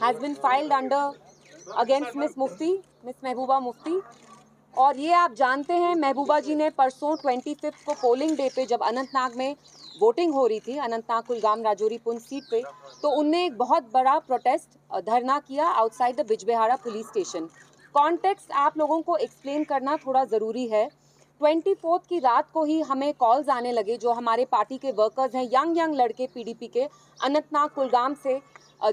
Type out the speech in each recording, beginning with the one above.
has been filed against Miss Mehbooba Mufti। और ये आप जानते हैं महबूबा जी ने परसों 25 को पोलिंग डे पे जब अनंतनाग में वोटिंग हो रही थी, अनंतनाग कुलगाम राजौरी पुंछ सीट पे, तो उनने एक बहुत बड़ा प्रोटेस्ट धरना किया outside the Bijbehara police station. Context आप लोगों को एक्सप्लेन करना थोड़ा ज़रूरी है। 24 की रात को ही हमें कॉल्स आने लगे, जो हमारे पार्टी के वर्कर्स हैं, यंग लड़के पीडीपी के अनंतनाग कुलगाम से,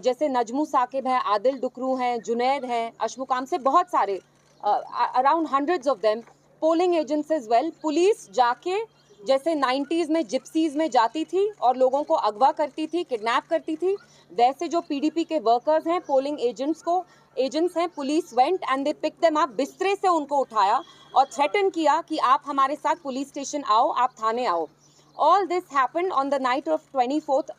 जैसे नजमू साकिब हैं, आदिल डुकरू हैं, जुनैद हैं, अशमुकाम से बहुत सारे, around hundreds of them, polling agents as well. Police जाके जैसे 90s में जिप्सीज में जाती थी और लोगों को अगवा करती थी, किडनैप करती थी, वैसे जो पीडीपी के वर्कर्स हैं, पोलिंग एजेंट्स हैं, police went and they pick them up, बिस्तरे से उनको उठाया और थ्रेटन किया कि आप हमारे साथ पुलिस स्टेशन आओ, आप थाने आओ। All this happened on the night of 24,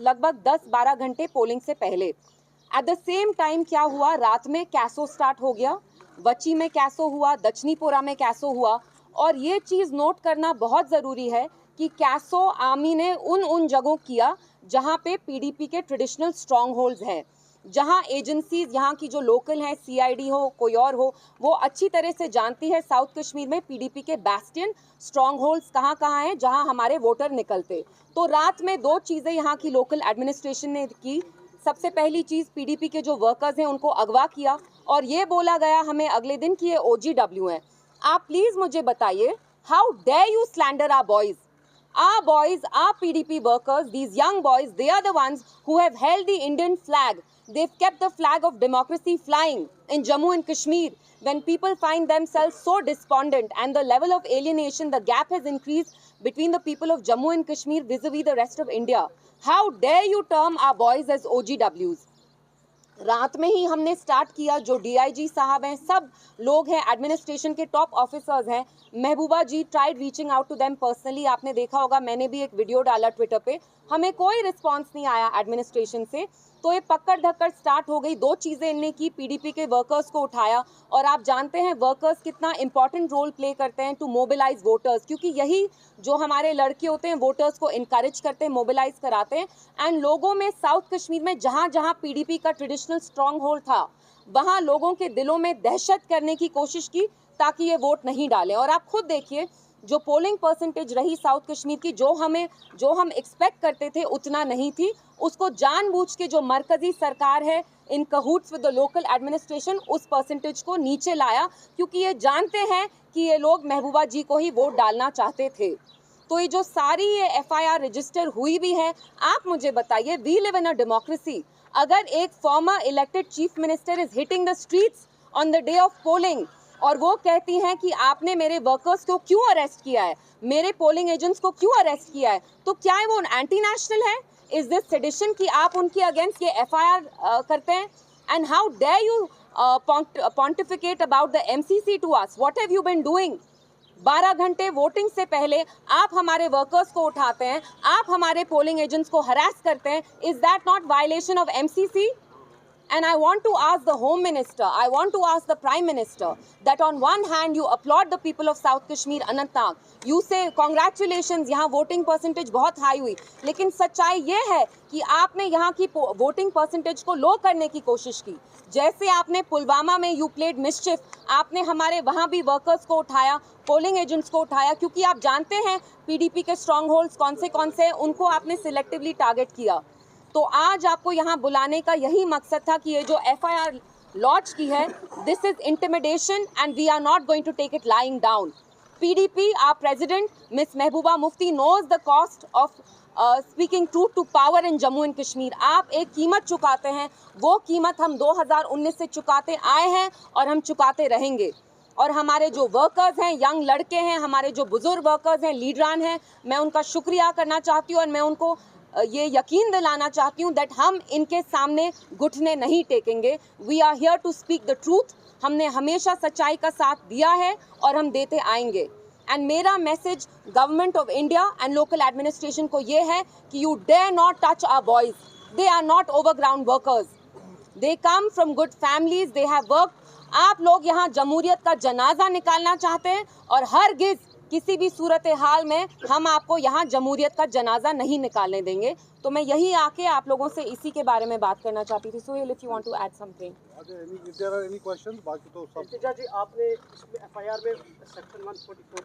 लगभग 10-12 घंटे पोलिंग से पहले। एट द सेम टाइम क्या हुआ, रात में कैसो स्टार्ट हो गया, वची में कैसो हुआ, दक्षिणीपुरा में कैसो हुआ। और ये चीज़ नोट करना बहुत ज़रूरी है कि कैसो आर्मी ने उन जगहों किया जहाँ पे पीडीपी के ट्रेडिशनल स्ट्रॉन्ग होल्ड्स हैं, जहाँ एजेंसीज यहाँ की जो लोकल हैं, सीआईडी हो कोई और हो, वो अच्छी तरह से जानती है साउथ कश्मीर में पीडीपी के बैस्टियन स्ट्रॉन्ग होल्ड्स कहाँ हैं जहाँ हमारे वोटर निकलते। तो रात में दो चीज़ें यहाँ की लोकल एडमिनिस्ट्रेशन ने की। सबसे पहली चीज़, पीडीपी के जो वर्कर्स हैं उनको अगवा किया और ये बोला गया हमें अगले दिन कि ये OGW हैं। आप प्लीज़ मुझे बताइए, how dare you slander our boys? Our boys, our PDP workers, these young boys, they are the ones who have held the Indian flag. They've kept the flag of democracy flying in Jammu and Kashmir. When people find themselves so despondent and the level of alienation, the gap has increased between the people of Jammu and Kashmir vis-a-vis the rest of India. How dare you term our boys as OGWs? रात में ही हमने start किया, जो DIG साहब हैं, सब लोग हैं, एडमिनिस्ट्रेशन के टॉप ऑफिसर्स हैं, Mehbooba ji tried reaching out to them personally. आपने देखा होगा, मैंने भी एक वीडियो डाला ट्विटर पे, हमें कोई रिस्पांस नहीं आया एडमिनिस्ट्रेशन से। तो ये पकड़ धक्कड़ स्टार्ट हो गई। दो चीज़ें इनने की, पीडीपी के वर्कर्स को उठाया, और आप जानते हैं वर्कर्स कितना इंपॉर्टेंट रोल प्ले करते हैं टू मोबिलाइज वोटर्स, क्योंकि यही जो हमारे लड़के होते हैं वोटर्स को इनकरेज करते हैं, मोबिलाइज कराते हैं। एंड लोगों में साउथ कश्मीर में जहाँ जहाँ पीडीपी का ट्रेडिशनल स्ट्रॉन्ग होल्ड था, वहाँ लोगों के दिलों में दहशत करने की कोशिश की ताकि ये वोट नहीं डालें। और आप खुद देखिए, जो पोलिंग परसेंटेज रही साउथ कश्मीर की, जो हम एक्सपेक्ट करते थे उतना नहीं थी। उसको जानबूझ के जो मरकजी सरकार है इन कहूट्स विद द लोकल एडमिनिस्ट्रेशन, उस परसेंटेज को नीचे लाया, क्योंकि ये जानते हैं कि ये लोग महबूबा जी को ही वोट डालना चाहते थे। तो ये जो सारी ये FIR रजिस्टर हुई भी है, आप मुझे बताइए, we live in a democracy. अगर एक former elected chief minister is hitting the streets on the day of polling और वो कहती हैं कि आपने मेरे वर्कर्स को क्यों अरेस्ट किया है, मेरे पोलिंग एजेंट्स को क्यों अरेस्ट किया है, तो क्या है वो एंटी नेशनल है? इज दिस सेडिशन कि आप उनके अगेंस्ट ये FIR करते हैं? And how dare you pontificate about the MCC to us? What have you been doing? 12 घंटे वोटिंग से पहले आप हमारे वर्कर्स को उठाते हैं, आप हमारे पोलिंग एजेंट्स को हरास करते हैं। Is that not violation of MCC? And I want to ask the Home Minister, I want to ask the Prime Minister, that on one hand you applaud the people of South Kashmir, Anantnag, you say congratulations, यहाँ voting percentage बहुत high हुई, लेकिन सच्चाई ये है कि आपने यहाँ की वोटिंग परसेंटेज को लो करने की कोशिश की। जैसे आपने पुलवामा में यू प्लेड मिसचिफ, आपने हमारे वहाँ भी वर्कर्स को उठाया, पोलिंग एजेंट्स को उठाया, क्योंकि आप जानते हैं पीडीपी के स्ट्रॉन्ग होल्ड्स कौन से हैं, उनको आपने सिलेक्टिवली टारगेट किया। तो आज आपको यहाँ बुलाने का यही मकसद था कि ये जो FIR लॉन्च की है, this is intimidation and we are not going to take it lying down. PDP, our president, Miss Mehbooba Mufti, knows the cost of speaking truth to power in Jammu and Kashmir. आप एक कीमत चुकाते हैं, वो कीमत हम 2019 से चुकाते आए हैं और हम चुकाते रहेंगे। और हमारे जो वर्कर्स हैं, यंग लड़के हैं, हमारे जो बुजुर्ग वर्कर्स हैं, लीडरान हैं, मैं उनका शुक्रिया करना चाहती हूँ और मैं उनको ये यकीन दिलाना चाहती हूँ दैट हम इनके सामने घुटने नहीं टेकेंगे। We are here to speak the truth. हमने हमेशा सच्चाई का साथ दिया है और हम देते आएंगे। एंड मेरा message government of India and local administration को ये है कि you dare not touch our boys. They are not overground workers, they come from good families, they have work. आप लोग यहाँ जमहूरियत का जनाजा निकालना चाहते हैं और हरगिज़ किसी भी सूरत हाल में हम आपको यहाँ जमहूरियत का जनाजा नहीं निकालने देंगे। तो मैं यही आके आप लोगों से इसी के बारे में बात करना चाहती थी। Sohail, if you want to add something. If there are any questions, बाकी तो सब इल्तिजा जी, आपने इसमें एफआईआर में सेक्शन 144